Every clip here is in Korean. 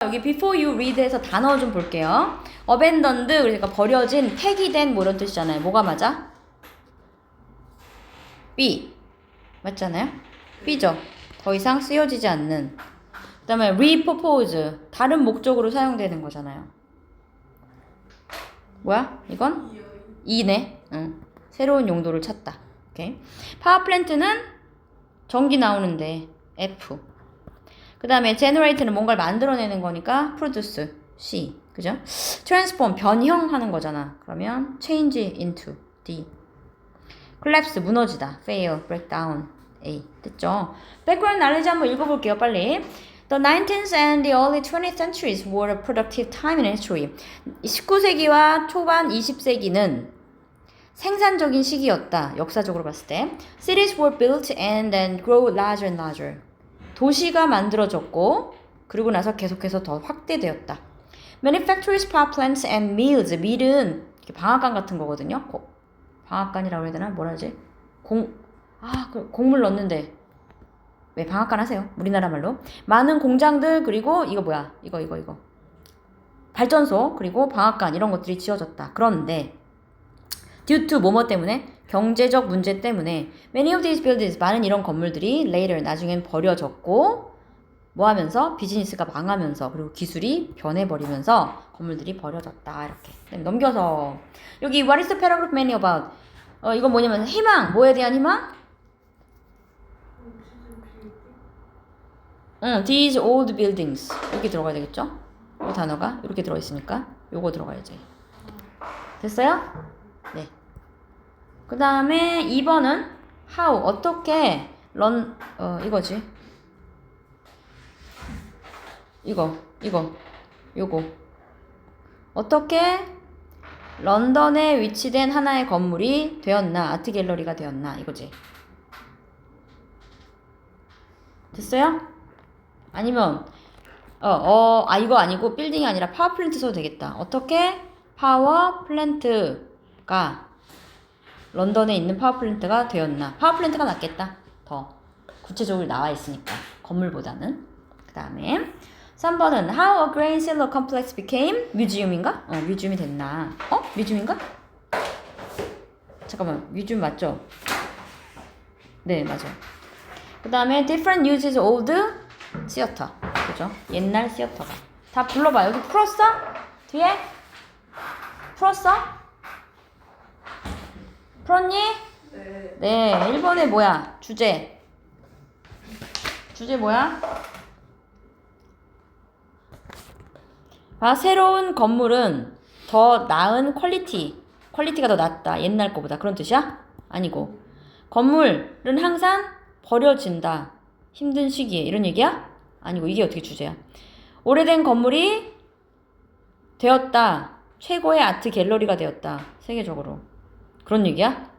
여기 before you read에서 단어 좀 볼게요. abandoned 그러니까 버려진, 폐기된 뭐 이런 뜻이잖아요. 뭐가 맞아? B 맞잖아요? B죠. 더 이상 쓰여지지 않는. 그 다음에 repurpose 다른 목적으로 사용되는 거잖아요. 뭐야? 이건? E네. 응. 새로운 용도를 찾다. 오케이. 파워플랜트는 전기 나오는데 F. 그 다음에 generate는 뭔가를 만들어내는 거니까 produce C. 그죠? transform 변형하는 거잖아. 그러면 change into D. collapse 무너지다 fail, break down A. 됐죠? background knowledge 한번 읽어볼게요. 빨리. The 19th and the early 20th centuries were a productive time in history. 19세기와 초반 20세기는 생산적인 시기였다. 역사적으로 봤을 때. Cities were built and then grow larger and larger. 도시가 만들어졌고 그리고 나서 계속해서 더 확대되었다. Manufactories, power plants and mills. 밀은 방앗간 같은 거거든요. 방앗간이라고 해야 되나? 뭐라 하지? 곡물 넣는데 왜 방앗간 하세요? 우리나라 말로. 많은 공장들 그리고 이거 뭐야? 이거. 발전소 그리고 방앗간 이런 것들이 지어졌다. 그런데 due to 뭐뭐 때문에? 경제적 문제 때문에 many of these buildings 많은 이런 건물들이 later 나중엔 버려졌고 뭐 하면서? 비즈니스가 망하면서 그리고 기술이 변해버리면서 건물들이 버려졌다. 이렇게 넘겨서 여기 what is the paragraph mainly about? 이건 뭐냐면 희망. 뭐에 대한 희망? these old buildings 이렇게 들어가야 되겠죠? 이 단어가 이렇게 들어있으니까 요거 들어가야지. 됐어요? 네. 그 다음에 2번은 how 어떻게 이거지. 요거 어떻게 런던에 위치된 하나의 건물이 되었나, 아트 갤러리가 되었나 이거지. 됐어요? 아니면 이거 아니고 빌딩이 아니라 파워 플랜트 써도 되겠다. 어떻게 파워 플랜트가 런던에 있는 파워 플랜트가 되었나. 파워 플랜트가 낫겠다. 더 구체적으로 나와 있으니까 건물보다는. 그 다음에 3번은 how a grain silo complex became museum인가? 뮤지엄이 됐나? 뮤지엄인가? 잠깐만, 뮤지엄 맞죠? 네, 맞아요. 그 다음에 different uses of the theater. 그죠? 옛날 시어터가. 다 불러봐. 여기 풀었어? 뒤에? 풀었어? 풀었니? 네. 1번에 뭐야? 주제 뭐야? 새로운 건물은 더 나은 퀄리티가 더 낫다. 옛날 거보다. 그런 뜻이야? 아니고. 건물은 항상 버려진다. 힘든 시기에. 이런 얘기야? 아니고. 이게 어떻게 주제야? 오래된 건물이 되었다. 최고의 아트 갤러리가 되었다. 세계적으로. 그런 얘기야?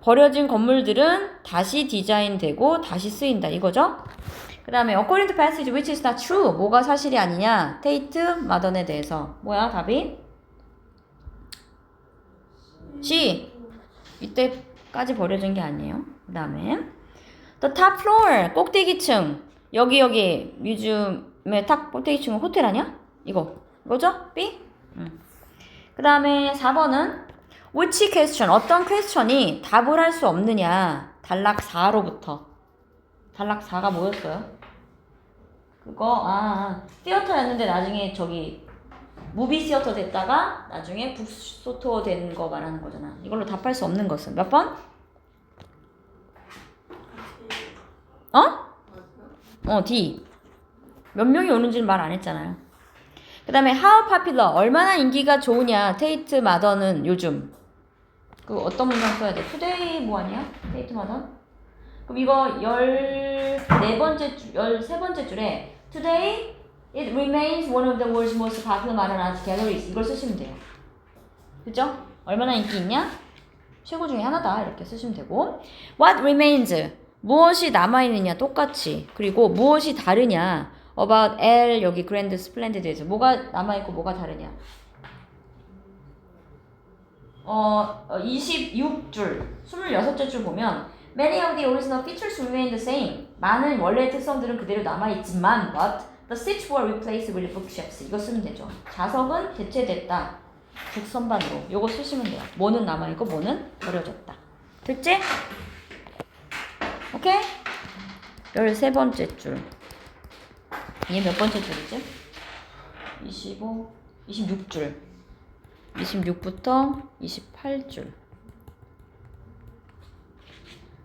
버려진 건물들은 다시 디자인되고 다시 쓰인다. 이거죠? 그 다음에 according to passage which is not true. 뭐가 사실이 아니냐? 테이트 마던에 대해서. 뭐야 답이? C. 이때까지 버려진 게 아니에요. 그 다음에 the top floor. 꼭대기층. 여기 뮤지엄의 탑 꼭대기층은 호텔 아니야? 이거죠? B? 그 다음에 4번은 which question. 어떤 퀘스천이 답을 할 수 없느냐. 단락 4로부터. 단락 4가 뭐였어요? 그거 시어터였는데 나중에 무비 시어터 됐다가 나중에 북소터 된 거 말하는 거잖아. 이걸로 답할 수 없는 것은 몇 번? D. 몇 명이 오는지는 말 안 했잖아요. 그 다음에 how popular. 얼마나 인기가 좋으냐. 테이트 마던은 요즘. 그 어떤 문장 써야 돼? today 뭐 아니야? 테이트 마던? 그럼 이거 13번째 줄에 Today it remains one of the world's most popular modern art galleries. 이걸 쓰시면 돼요. 그죠? 얼마나 인기 있냐? 최고 중에 하나다. 이렇게 쓰시면 되고 What remains? 무엇이 남아있느냐? 똑같이. 그리고 무엇이 다르냐? About L 여기 Grand Splendid에서 뭐가 남아있고 뭐가 다르냐? 26줄, 26째 줄 보면 Many of the original features remain the same. 많은 원래의 특성들은 그대로 남아있지만 but The seats were replaced with bookshelves. 이거 쓰면 되죠. 좌석은 대체됐다. 북선반으로. 요거 쓰시면 돼요. 뭐는 남아있고 뭐는 버려졌다. 됐지? 오케이? 13번째 줄. 얘 몇 번째 줄이지? 26줄. 26부터 28줄.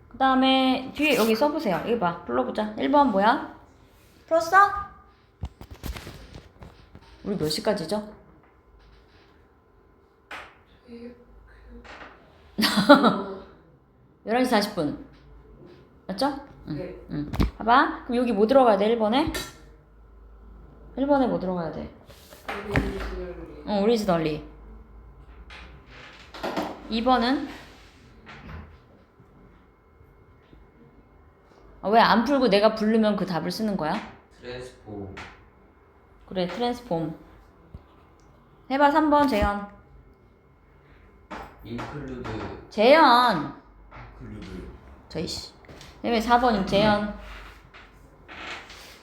그 다음에 뒤에 여기 써보세요. 여기 봐. 불러보자. 1번 뭐야? 풀었어? 우리 몇 시까지죠? 11시 40분. 맞죠? 네. 응. 봐봐. 그럼 여기 뭐 들어가야 돼? 1번에? 1번에 뭐 들어가야 돼? 오리지널리. 2번은? 왜 안 풀고 내가 부르면 그 답을 쓰는 거야? 트랜스포. 그래, 트랜스폼. 해봐, 3번 재현. 인클루드. 재현. 인클루드. 저이씨. 그다음에 4번 재현.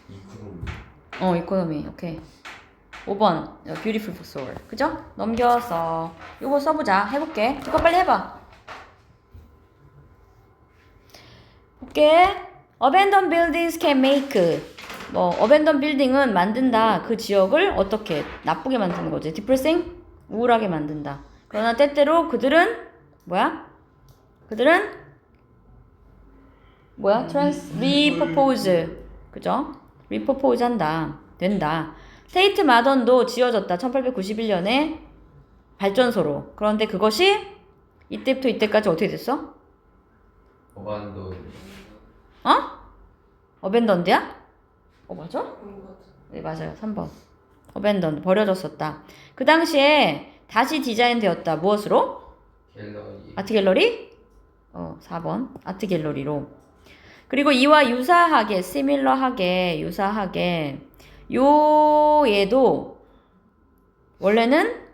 이코노미. 이코노미. 오케이. 5번 beautiful for soul. 그죠? 넘겨서 요거 써보자. 해볼게. 이거 빨리 해봐. 볼게. Abandoned buildings can make. abandoned building은 만든다. 그 지역을 어떻게 나쁘게 만드는 거지. depressing? 우울하게 만든다. 그러나 때때로 그들은 뭐야? repurpose. 그죠? repurpose 한다. 된다. 스테이트 마던도 지어졌다. 1891년에 발전소로. 그런데 그것이 이때부터 이때까지 어떻게 됐어? 어반돈. 어벤던드야? 맞아? 네, 맞아요. 3번. 어벤던드. 버려졌었다. 그 당시에 다시 디자인 되었다. 무엇으로? 갤러리. 아트 갤러리? 4번. 아트 갤러리로. 그리고 이와 유사하게, 유사하게, 얘도 원래는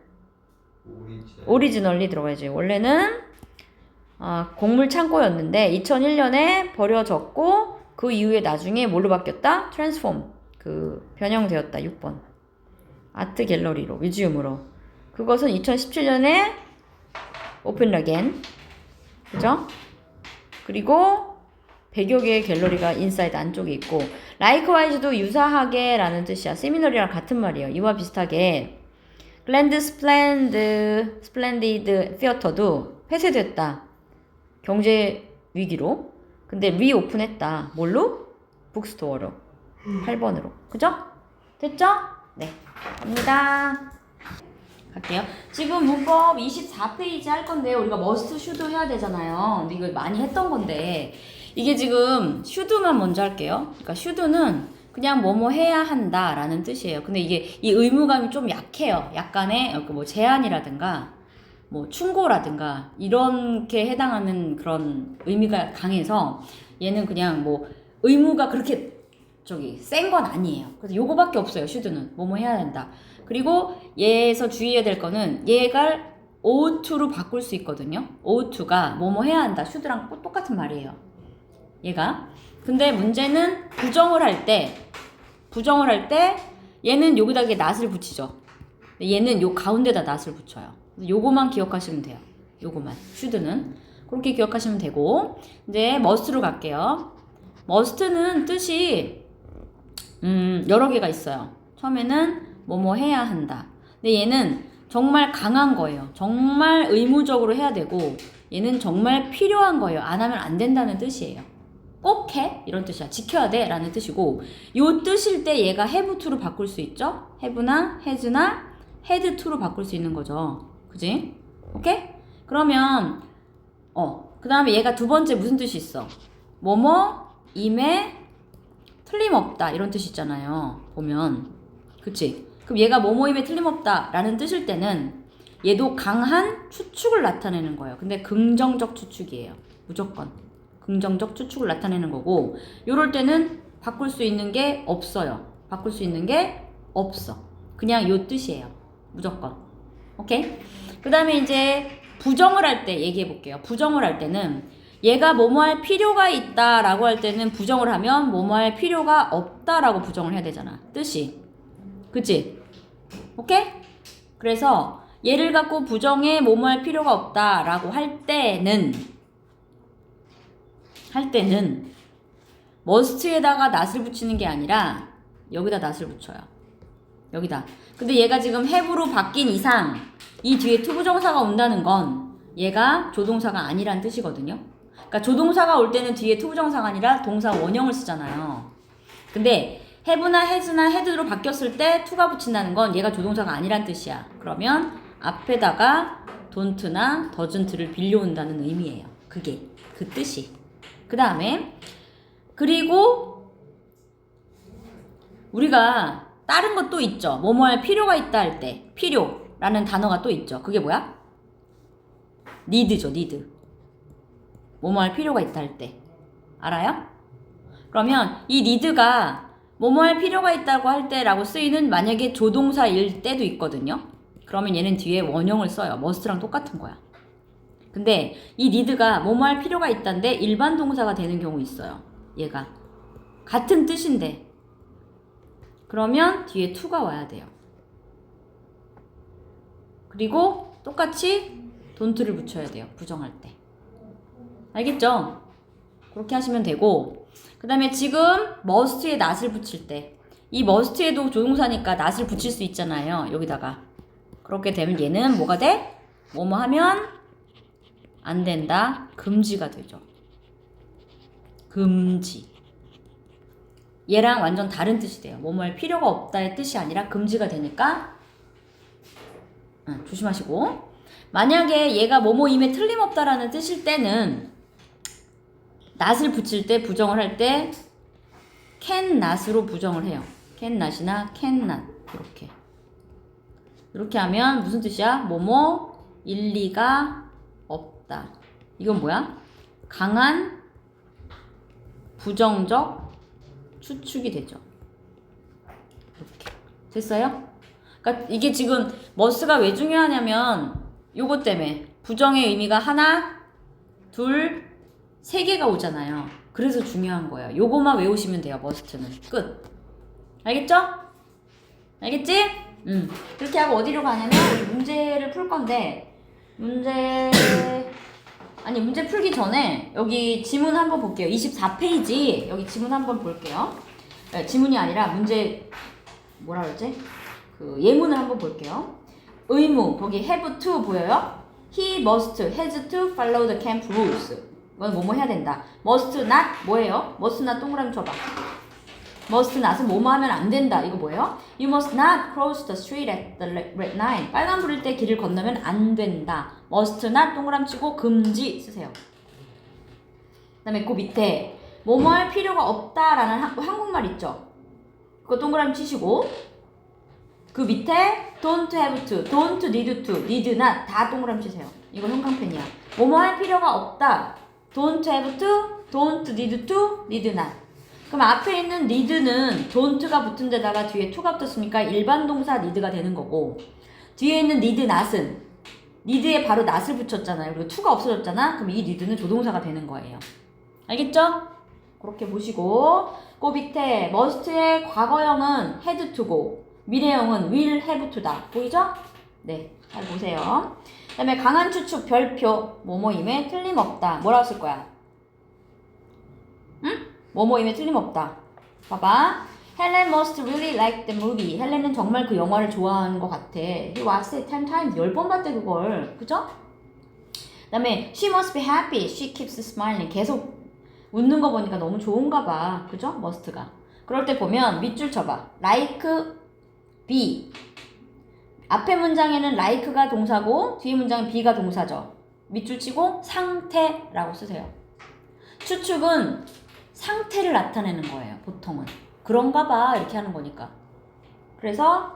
오리지널리 들어가야지. 원래는 곡물 창고였는데 2001년에 버려졌고 그 이후에 나중에 뭘로 바뀌었다? 트랜스폼. 변형되었다. 6번. 아트 갤러리로, 뮤지엄으로. 그것은 2017년에 오픈 어게인. 그죠? 그리고 100여 개의 갤러리가 인사이드 안쪽에 있고 라이크와이즈도 유사하게 라는 뜻이야. 세미널이랑 같은 말이에요. 이와 비슷하게 글랜드 스플렌디드 티어터도 폐쇄됐다. 경제 위기로. 근데 리오픈했다. 뭘로? 북스토어로. 8번으로. 그죠? 됐죠? 네. 갑니다. 갈게요. 지금 문법 24페이지 할 건데 우리가 머스트 슈드 해야 되잖아요. 근데 이거 많이 했던 건데 이게 지금 슈드만 먼저 할게요. 그러니까 슈드는 그냥 뭐뭐 해야 한다 라는 뜻이에요. 근데 이게 이 의무감이 좀 약해요. 약간의 제한이라든가 충고라든가 이렇게 해당하는 그런 의미가 강해서 얘는 그냥 의무가 그렇게 센 건 아니에요. 그래서 요거밖에 없어요. 슈드는 뭐뭐 해야 된다. 그리고 얘에서 주의해야 될 거는 얘가 ought-로 바꿀 수 있거든요. ought-가 뭐뭐 해야 한다. 슈드랑 똑같은 말이에요. 얘가. 근데 문제는 부정을 할 때 얘는 여기다 낫을 붙이죠. 얘는 요 가운데다 낫을 붙여요. 요거만 기억하시면 돼요. 요거만. 슈드는. 그렇게 기억하시면 되고 이제 must로 갈게요. must는 뜻이 여러 개가 있어요. 처음에는 뭐뭐 해야 한다. 근데 얘는 정말 강한 거예요. 정말 의무적으로 해야 되고 얘는 정말 필요한 거예요. 안 하면 안 된다는 뜻이에요. 꼭 해? 이런 뜻이야. 지켜야 돼? 라는 뜻이고 요 뜻일 때 얘가 have to로 바꿀 수 있죠? have나 has나 had to로 바꿀 수 있는 거죠. 그지? 오케이? 그러면 그 다음에 얘가 두 번째 무슨 뜻이 있어? 임에 틀림없다 이런 뜻이 있잖아요. 보면 그치? 그럼 얘가 뭐뭐임에 틀림없다 라는 뜻일 때는 얘도 강한 추측을 나타내는 거예요. 근데 긍정적 추측이에요. 무조건 긍정적 추측을 나타내는 거고 요럴 때는 바꿀 수 있는 게 없어요. 바꿀 수 있는 게 없어. 그냥 요 뜻이에요. 무조건. 오케이? 그 다음에 이제 부정을 할 때 얘기해 볼게요. 부정을 할 때는 얘가 뭐뭐 할 필요가 있다라고 할 때는 부정을 하면 뭐뭐 할 필요가 없다라고 부정을 해야 되잖아. 뜻이. 그치? 오케이? 그래서 얘를 갖고 부정에 뭐뭐 할 필요가 없다라고 할 때는 must에다가 not을 붙이는 게 아니라 여기다 not을 붙여요. 여기다. 근데 얘가 지금 have로 바뀐 이상 이 뒤에 투부정사가 온다는 건 얘가 조동사가 아니란 뜻이거든요. 그러니까 조동사가 올 때는 뒤에 투부정사가 아니라 동사 원형을 쓰잖아요. 근데 have나 has나 had로 바뀌었을 때 to가 붙인다는 건 얘가 조동사가 아니란 뜻이야. 그러면 앞에다가 don't나 doesn't를 빌려온다는 의미예요. 그게 그 뜻이. 그 다음에 그리고 우리가 다른 것도 있죠. 뭐뭐 할 필요가 있다 할 때 필요라는 단어가 또 있죠. 그게 뭐야? need죠. need. 뭐뭐 할 필요가 있다 할 때. 알아요? 그러면 이 need가 뭐뭐 할 필요가 있다고 할 때라고 쓰이는 만약에 조동사일 때도 있거든요. 그러면 얘는 뒤에 원형을 써요. must랑 똑같은 거야. 근데 이 need가 뭐뭐 할 필요가 있다는데 일반 동사가 되는 경우 있어요. 얘가. 같은 뜻인데. 그러면 뒤에 to가 와야 돼요. 그리고 똑같이 don't를 붙여야 돼요. 부정할 때. 알겠죠? 그렇게 하시면 되고 그 다음에 지금 must에 not을 붙일 때 이 must에도 조동사니까 not을 붙일 수 있잖아요. 여기다가. 그렇게 되면 얘는 뭐가 돼? 뭐뭐 하면 안 된다. 금지가 되죠. 금지. 얘랑 완전 다른 뜻이 돼요. 뭐뭐 할 필요가 없다의 뜻이 아니라 금지가 되니까 조심하시고 만약에 얘가 뭐뭐임에 틀림없다라는 뜻일 때는 not을 붙일 때 부정을 할 때 can not으로 부정을 해요. can not이나 can not 이렇게 하면 무슨 뜻이야? 뭐뭐 일리가 없다. 이건 뭐야? 강한 부정적 추측이 되죠. 이렇게 됐어요? 그러니까 이게 지금 must가 왜 중요하냐면 요것 때문에 부정의 의미가 하나, 둘, 세 개가 오잖아요. 그래서 중요한 거예요. 요거만 외우시면 돼요. must는 끝. 알겠죠? 알겠지? 그렇게 하고 어디로 가냐면 우리 문제를 풀 건데 문제 풀기 전에 여기 지문 한번 볼게요. 24페이지 여기 지문 한번 볼게요. 네, 지문이 아니라 문제 뭐라 그러지? 그 예문을 한번 볼게요. 의무 거기 have to 보여요? He must, has to follow the camp rules. 이건 뭐뭐 해야 된다. must not 뭐예요? must not 동그라미 쳐봐. must not은 뭐뭐 하면 안 된다. 이거 뭐예요? You must not cross the street at the red light. 빨간불일 때 길을 건너면 안 된다. must not 동그라미 치고 금지 쓰세요. 그 다음에 그 밑에 뭐뭐 할 필요가 없다라는 한국말 있죠? 그거 동그라미 치시고 그 밑에 don't have to, don't need to, need not 다 동그라미 치세요. 이거 형광펜이야. 뭐뭐 할 필요가 없다. don't have to, don't need to, need not. 그럼 앞에 있는 need는 don't가 붙은 데다가 뒤에 to가 붙었으니까 일반 동사 need가 되는 거고 뒤에 있는 need not은 need에 바로 not을 붙였잖아요. 그리고 to가 없어졌잖아. 그럼 이 need는 조동사가 되는 거예요. 알겠죠? 그렇게 보시고 그 밑에 must의 과거형은 had to go 미래형은 will have to다. 보이죠? 네, 잘 보세요. 그 다음에 강한 추측 별표 뭐뭐임에 틀림없다. 뭐라고 쓸 거야? 응? 뭐뭐임에 틀림없다. 봐봐. Helen must really like the movie. 헬렌은 정말 그 영화를 좋아하는 것 같아. He watched it 10 times. 10번 봤대 그걸. 그죠? 그 다음에 she must be happy. She keeps smiling. 계속 웃는 거 보니까 너무 좋은가 봐. 그죠? must가. 그럴 때 보면 밑줄 쳐봐. like be. 앞에 문장에는 like가 동사고 뒤에 문장은 be가 동사죠. 밑줄 치고 상태라고 쓰세요. 추측은 상태를 나타내는 거예요. 보통은. 그런가 봐 이렇게 하는 거니까. 그래서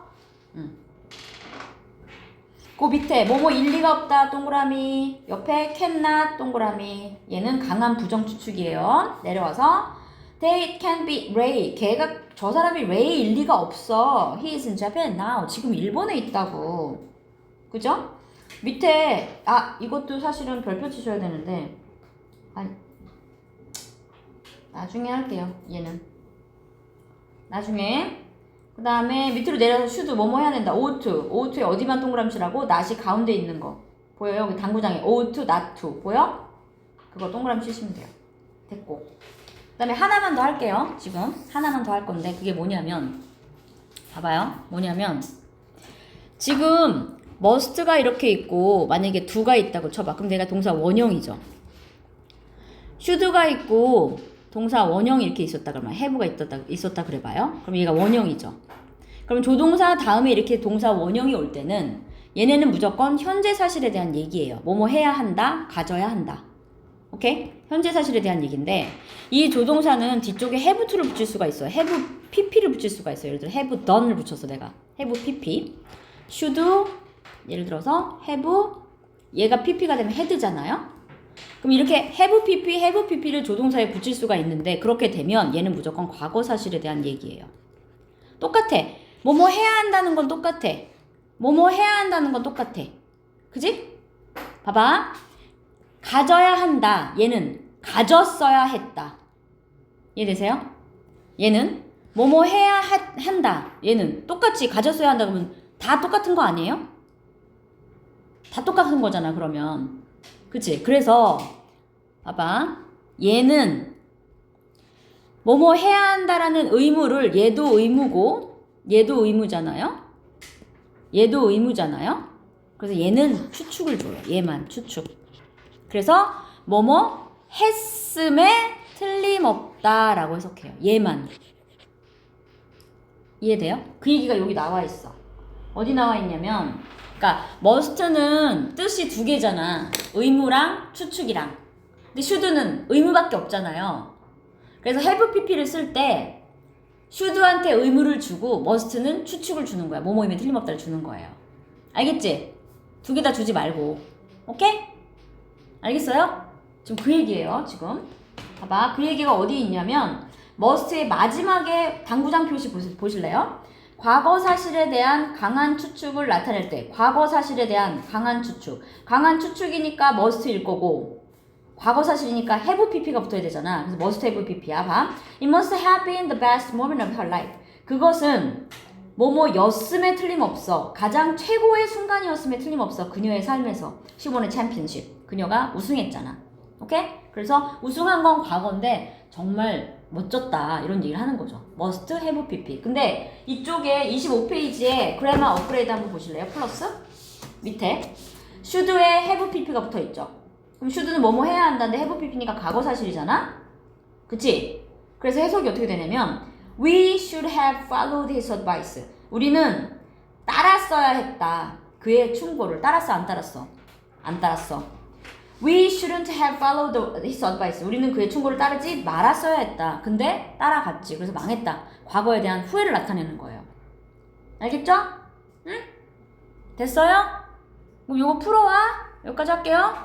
그 밑에 뭐뭐 일리가 없다 동그라미 옆에 cannot 동그라미 얘는 강한 부정 추측이에요. 내려와서 they can be Ray 걔가 저 사람이 Ray 일리가 없어. He is in Japan now. 지금 일본에 있다고. 그죠? 밑에 이것도 사실은 별표 치셔야 되는데 아니, 나중에 할게요. 얘는 나중에. 그 다음에 밑으로 내려서 should 뭐뭐 해야 된다. ought 에 어디만 동그라미치라고? not이 가운데 있는 거 보여요? 여기 당구장에 ought, not to 보여? 그거 동그라미 치시면 돼요. 됐고, 그 다음에 하나만 더 할게요. 지금 하나만 더 할 건데 그게 뭐냐면, 봐봐요. 뭐냐면 지금 must가 이렇게 있고 만약에 do가 있다고 쳐봐. 그럼 내가 동사 원형이죠. should가 있고 동사 원형이 이렇게 있었다 그러면 have가 있었다 그래봐요. 그럼 얘가 원형이죠. 그럼 조동사 다음에 이렇게 동사 원형이 올 때는 얘네는 무조건 현재 사실에 대한 얘기예요. 뭐뭐 해야 한다, 가져야 한다. 오케이? 현재 사실에 대한 얘기인데 이 조동사는 뒤쪽에 have to를 붙일 수가 있어요. have pp를 붙일 수가 있어요. 예를 들어 have done을 붙여서 내가 have pp, should 예를 들어서 have, 얘가 pp가 되면 had잖아요. 그럼 이렇게 have pp를 조동사에 붙일 수가 있는데 그렇게 되면 얘는 무조건 과거 사실에 대한 얘기예요. 똑같아. 뭐뭐 해야 한다는 건 똑같아. 뭐뭐 해야 한다는 건 똑같아. 그지? 봐봐. 가져야 한다. 얘는 가졌어야 했다. 이해되세요? 얘는 뭐뭐 해야 한다. 얘는 똑같이 가졌어야 한다 그러면 다 똑같은 거 아니에요? 다 똑같은 거잖아 그러면. 그치? 그래서 봐봐. 얘는 뭐뭐 해야 한다라는 의무를, 얘도 의무고 얘도 의무잖아요. 얘도 의무잖아요. 그래서 얘는 추측을 줘요. 얘만 추측. 그래서 뭐뭐 했음에 틀림없다라고 해석해요. 얘만. 이해돼요? 그 얘기가 여기 나와 있어. 어디 나와 있냐면, 그러니까 must는 뜻이 두 개잖아. 의무랑 추측이랑. 근데 should는 의무밖에 없잖아요. 그래서 have pp를 쓸 때 should한테 의무를 주고 must는 추측을 주는 거야. 뭐뭐이면 틀림없다를 주는 거예요. 알겠지? 두 개 다 주지 말고. 오케이? 알겠어요? 지금 그 얘기예요. 지금 봐봐. 그 얘기가 어디 있냐면 must의 마지막에 당구장 표시 보실래요? 과거 사실에 대한 강한 추측을 나타낼 때 과거 사실에 대한 강한 추측. 강한 추측이니까 must일 거고 과거 사실이니까 have pp가 붙어야 되잖아. 그래서 must have pp야. 봐. It must have been the best moment of her life. 그것은 뭐뭐였음에 틀림없어. 가장 최고의 순간이었음에 틀림없어. 그녀의 삶에서. She won a championship. 그녀가 우승했잖아. 오케이? 그래서 우승한 건 과거인데 정말 멋졌다. 이런 얘기를 하는 거죠. must have pp. 근데 이쪽에 25페이지에 그래머 업그레이드 한번 보실래요? 플러스? 밑에 should에 have pp가 붙어 있죠. 그럼 should는 뭐뭐 해야 한다는데 have pp니까 과거 사실이잖아? 그치? 그래서 해석이 어떻게 되냐면 We should have followed his advice. 우리는 따랐어야 했다. 그의 충고를. 따랐어 안 따랐어? 안 따랐어. We shouldn't have followed his advice. 우리는 그의 충고를 따르지 말았어야 했다. 근데 따라갔지. 그래서 망했다. 과거에 대한 후회를 나타내는 거예요. 알겠죠? 응? 됐어요? 그럼 요거 풀어와. 여기까지 할게요.